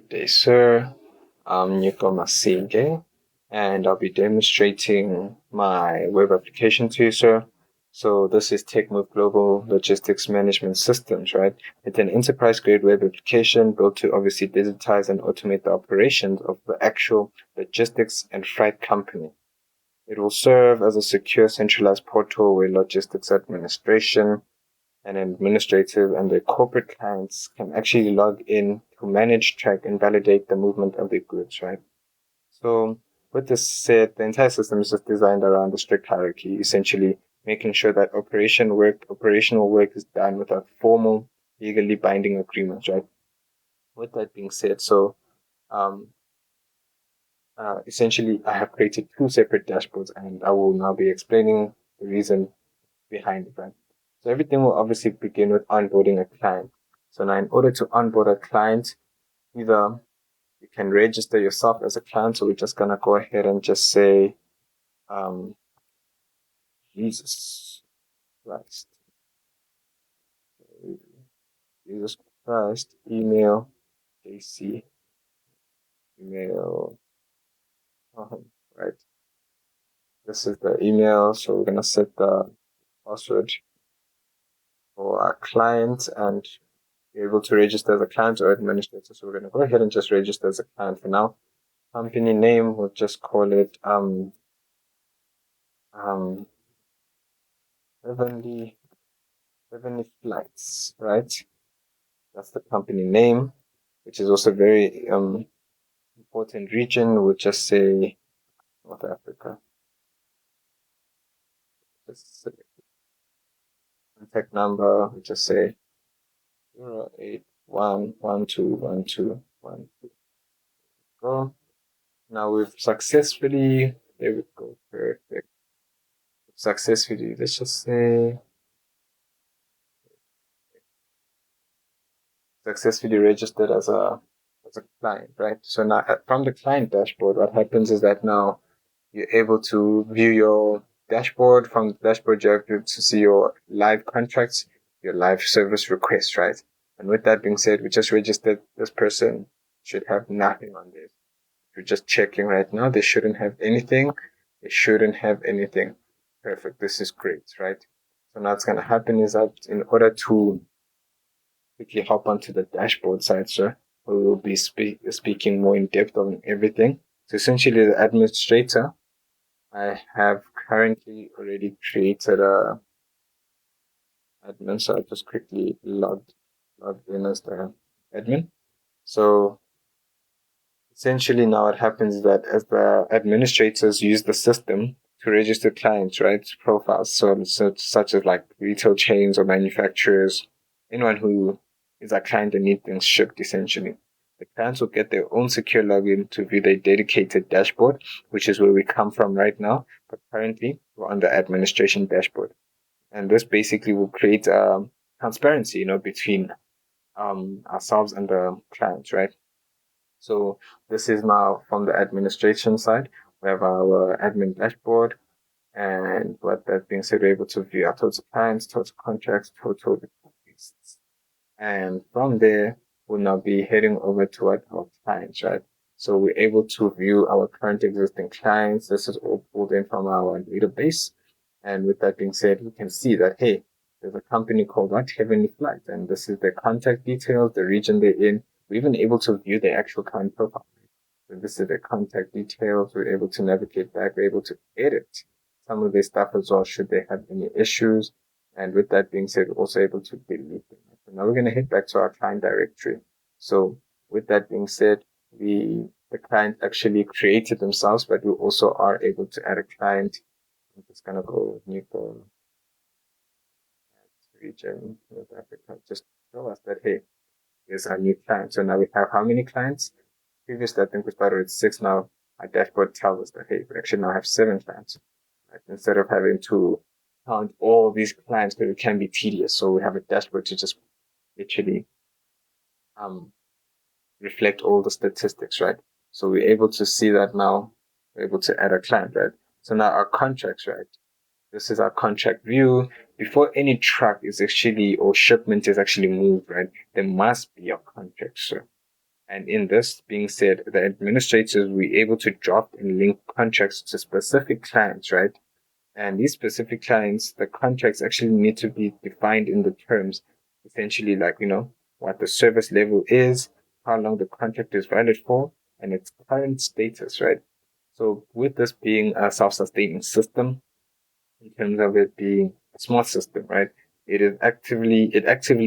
Good day, sir. I'm Nico Masige, and I'll be demonstrating my web application to you, sir. So this is TechMove Global Logistics Management Systems, right? It's an enterprise-grade web application built to obviously digitize and automate the operations of the actual logistics and freight company. It will serve as a secure, centralized portal where logistics administration and administrative and the corporate clients can actually log in to manage, track, and validate the movement of their goods, right? So with this said, the entire system is just designed around a strict hierarchy, essentially making sure that operational work is done without formal, legally binding agreements, right? With that being said, um, essentially I have created two separate dashboards and I will now be explaining the reason behind it, right? So everything will obviously begin with onboarding a client. So now in order to onboard a client, either you can register yourself as a client. So we're just going to go ahead and just say, um, Jesus Christ, Jesus Christ, email, JC, email, right? This is the email. So we're going to set the password for our client and be able to register as a client or administrator. So we're going to go ahead and just register as a client for now. Company name, we'll just call it Heavenly Flights, right? That's the company name, which is also very important region. We'll just say North Africa. Just select contact number. We'll just say 081121212. Go. Now we've successfully, there we go, perfect. Successfully, let's just say successfully registered as a client, right? So now from the client dashboard, what happens is that now you're able to view your dashboard. From the dashboard, you're able to see your live contracts, your live service requests, right? And with that being said, we just registered this person should have nothing on this. We're just checking right now. They shouldn't have anything. They shouldn't have anything. Perfect. This is great, right? So now what's going to happen is that in order to quickly hop onto the dashboard side, sir, we will be speaking more in depth on everything. So essentially, the administrator, I have currently already created a admin, so I just quickly logged in as the admin. So essentially now what happens is that as the administrators use the system to register clients, right, profiles, so such as like retail chains or manufacturers, anyone who is a client and needs things shipped, essentially. The clients will get their own secure login to view their dedicated dashboard, which is where we come from right now. But currently, we're on the administration dashboard. And this basically will create transparency, between ourselves and the clients, right? So this is now from the administration side. We have our admin dashboard. And with that being said, we're able to view our total clients, total contracts, total requests. And from there, we'll now be heading over to our clients, right? So we're able to view our current existing clients. This is all pulled in from our database. And with that being said, we can see that, hey, there's a company called Heavenly Flight, and this is their contact details, the region they're in. We're even able to view their actual client profile. So this is their contact details. We're able to navigate back. We're able to edit some of their stuff as well, should they have any issues. And with that being said, we're also able to delete them. So now we're going to head back to our client directory. So with that being said, the client actually created themselves, but we also are able to add a client. I'm just going to go new region, North Africa, just show us that, hey, here's our new client. So now we have how many clients? Previously, I think we started with 6. Now our dashboard tells us that, hey, we actually now have 7 clients. Right? Instead of having to count all these clients, because it can be tedious. So we have a dashboard to just literally reflect all the statistics, right? So we're able to see that now. We're able to add a client, right? So now our contracts, right? This is our contract view. Before any truck is actually or shipment is actually moved, right? There must be a contract, sir. And in this being said, the administrators were able to draft and link contracts to specific clients, right? And these specific clients, the contracts actually need to be defined in the terms, essentially like, what the service level is, how long the contract is valid for, and its current status, right? So with this being a self-sustaining system, in terms of it being a smart system, right? It actively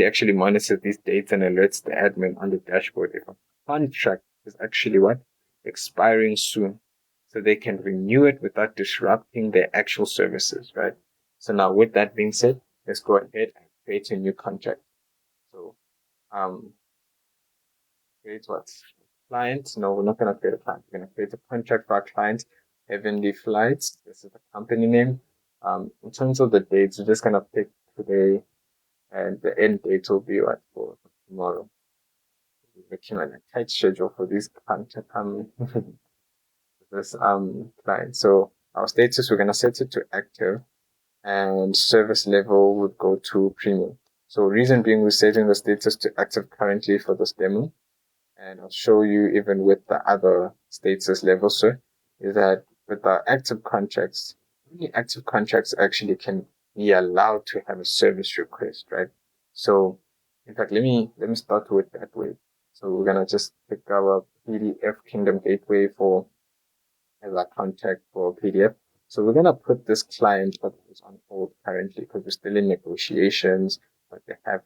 actually monitors these dates and alerts the admin on the dashboard if a contract is actually what? Expiring soon. So they can renew it without disrupting their actual services, right? So now with that being said, let's go ahead and create a new contract. So um create what? Client? No, we're not gonna create a client. We're gonna create a contract for our client, Heavenly Flights. This is the company name. In terms of the dates, we're just gonna pick today, and the end date will be what for tomorrow. We're looking at a tight schedule for this contract. This client. So our status, we're gonna set it to active, and service level would go to premium. So reason being, we're setting the status to active currently for this demo, and I'll show you even with the other status levels, sir, is that with the active contracts, only active contracts actually can be allowed to have a service request, right? So, in fact, let me start with that way. So we're gonna just pick our PDF Kingdom Gateway for as our contact for PDF. So we're gonna put this client that is on hold currently because we're still in negotiations, but they have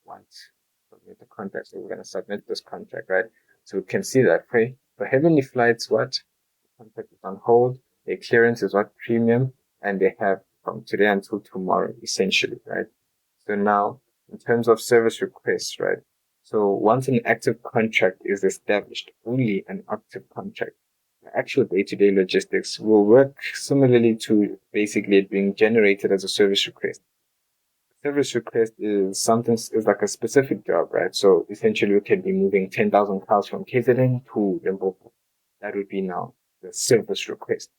once submit the contract. So we're gonna submit this contract, right? So we can see that for Heavenly Flights, what the contract is on hold, their clearance is what premium, and they have from today until tomorrow, essentially, right? So now, in terms of service requests, right? So once an active contract is established, only an active contract, the actual day-to-day logistics will work similarly to basically it being generated as a service request. Service request is like a specific job, right? So essentially, we can be moving 10,000 cars from KZN to Limpopo. That would be now the service request.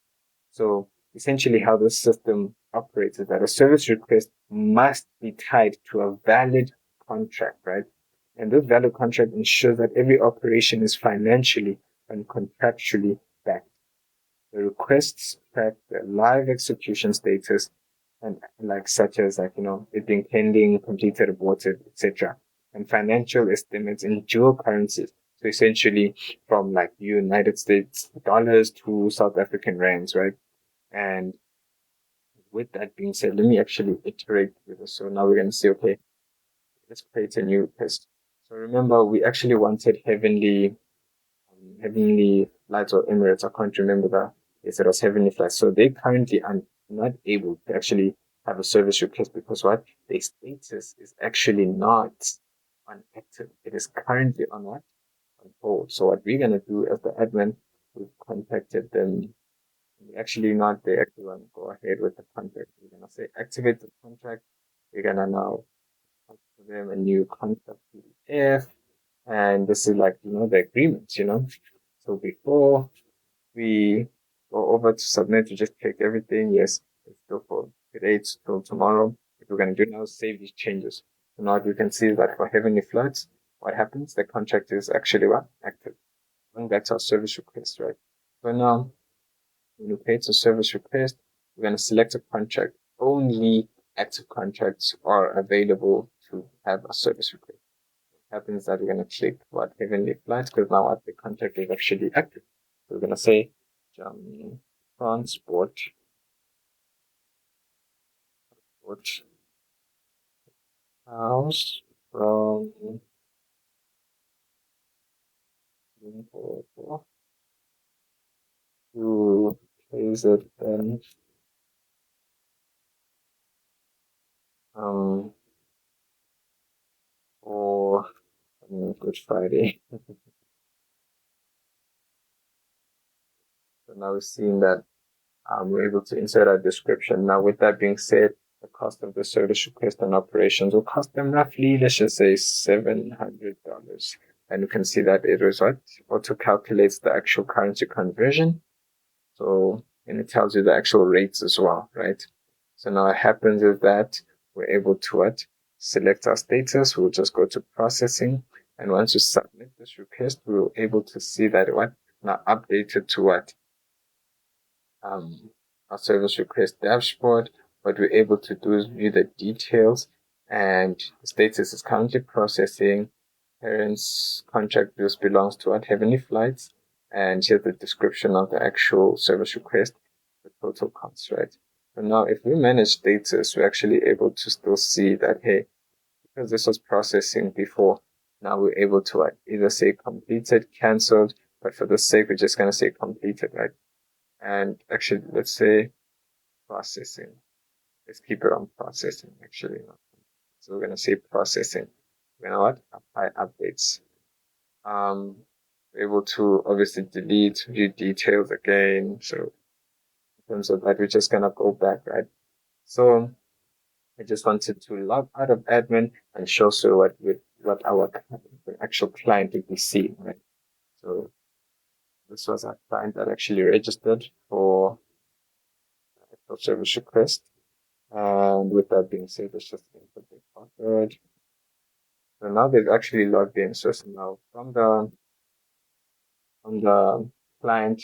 So essentially, how this system operates is that a service request must be tied to a valid contract, right? And this valid contract ensures that every operation is financially and contractually backed. The requests track the live execution status and like such as it being pending, completed, aborted, etc. And financial estimates in dual currencies. So essentially from like United States dollars to South African rands, right? And with that being said, let me actually iterate with this. So now we're going to say, okay, let's create a new request. So remember, we actually wanted Heavenly Flights or Emirates. I can't remember that. They said it was Heavenly Flights. So they currently are not able to actually have a service request because what? Their status is actually not on active. It is currently on what? On hold. So what we're going to do as the admin, we've contacted them. We actually not they actually want to go ahead with the contract. We're going to say activate the contract. We're going to now give them a new contract PDF. And this is like, the agreements, So before we go over to submit, we just check everything. Yes, it's still for today, it's still tomorrow. If we're going to do now, save these changes. So now you can see that for Heavenly Floods, what happens? The contract is actually what? Active. And that's our service request, right? So now, when you create a service request, we're going to select a contract. Only active contracts are available to have a service request. Happens that we're going to click what Heavenly Flights because now what the contract is actually active. So we're going to say transport house from Limpopo to KZN for Good Friday. So now we're seeing that we're able to insert our description. Now, with that being said, the cost of the service request and operations will cost them roughly, let's just say $700. And you can see that it was what? Auto calculates the actual currency conversion. So, and it tells you the actual rates as well, right? So now what happens is that we're able to what? Select our status. We'll just go to processing. And once you submit this request, we're able to see that what now updated to what our service request dashboard. What we're able to do is view the details, and the status is currently processing. Parents' contract this belongs to what Heavenly Flights, and here's the description of the actual service request, the total cost, right? So now if we manage status, we're actually able to still see that, hey, because this was processing before, now we're able to either say completed, cancelled, but for the sake, we're just going to say completed, right? And actually, let's say processing. Let's keep it on processing, actually. So we're going to say processing. You know what? Apply updates. We're able to obviously delete, view details again. So in terms of that, we're just going to go back, right? So I just wanted to log out of admin and show what our actual client would be seeing, right? So this was a client that actually registered for service request. And with that being said, let's just input the password. So now they've actually logged in. So now from the client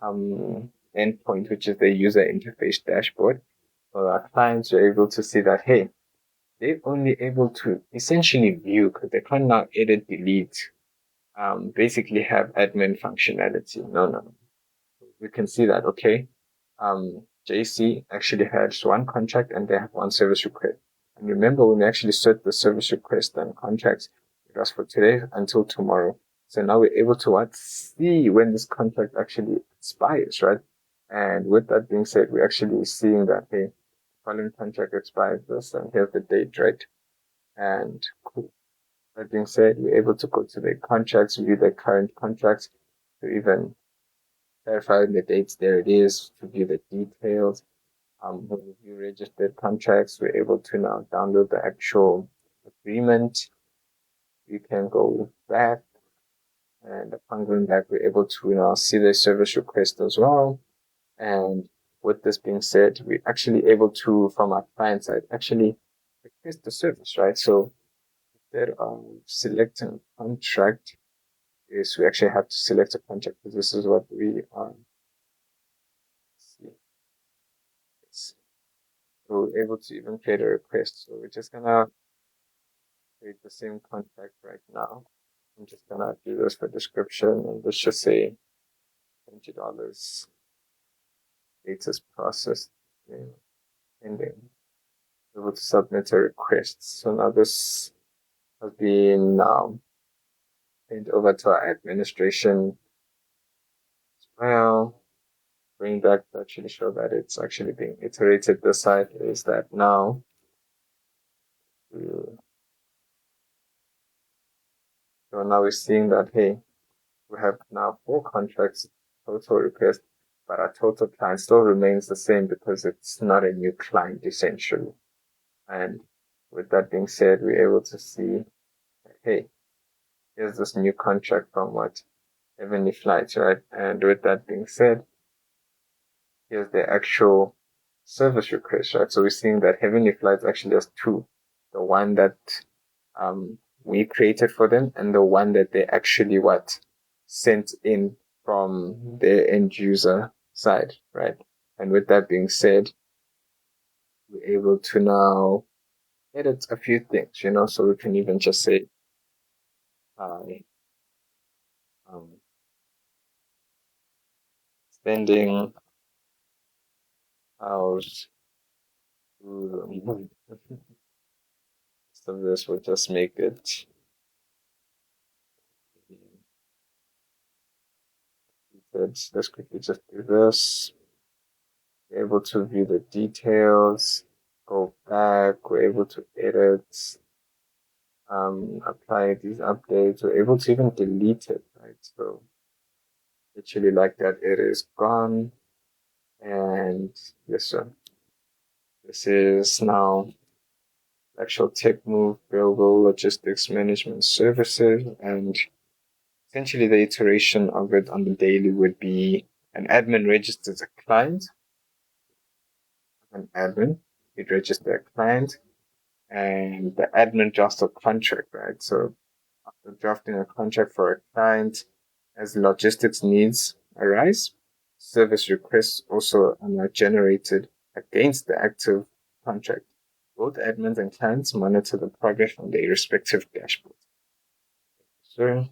endpoint, which is the user interface dashboard, so our clients are able to see that, hey, they're only able to essentially view because they can't now edit, delete, basically have admin functionality. No. We can see that, okay, JC actually has one contract and they have one service request. And remember, when we actually set the service request and contracts, it was for today until tomorrow. So now we're able to see when this contract actually expires, right? And with that being said, we're actually seeing that, hey, following contract expires this, and here's the date, right? And cool. That being said, we're able to go to the contracts, view the current contracts, to even verify the dates. There it is, to view the details. When we view registered contracts, we're able to now download the actual agreement. You can go back, and upon going back, we're able to now see the service request as well. And with this being said, we're actually able to, from our client side, actually request the service, right? So instead of selecting a contract, is we actually have to select a contract because this is what we are. So we're able to even create a request. So we're just gonna create the same contract right now. I'm just gonna do this for description, and let's just say $20 latest process, and then able to submit a request. So now this has been sent over to our administration as well. Bring back to actually show that it's actually being iterated. This side is that now so now we're seeing that, hey, we have now 4 contracts total request, but our total client still remains the same because it's not a new client essentially. And with that being said, we're able to see, hey, here's this new contract from what Heavenly Flights, right? And with that being said, here's the actual service request, right? So we're seeing that Heavenly Flights actually has 2. The one that we created for them and the one that they actually sent in from their end user side, right? And with that being said, we're able to now edit a few things, so we can even just say, sending out to so this will just make it let's quickly just do this. We're able to view the details, go back, we're able to edit, apply these updates, we're able to even delete it, right? So literally like that, it is gone. And yes, this is now actual TechMove Global Logistics Management Services, and essentially the iteration of it on the daily would be an admin registers a client, it registers a client, and the admin just a contract, right? So After drafting a contract for a client, as logistics needs arise, service requests also are generated against the active contract. Both admins and clients monitor the progress on their respective dashboards. So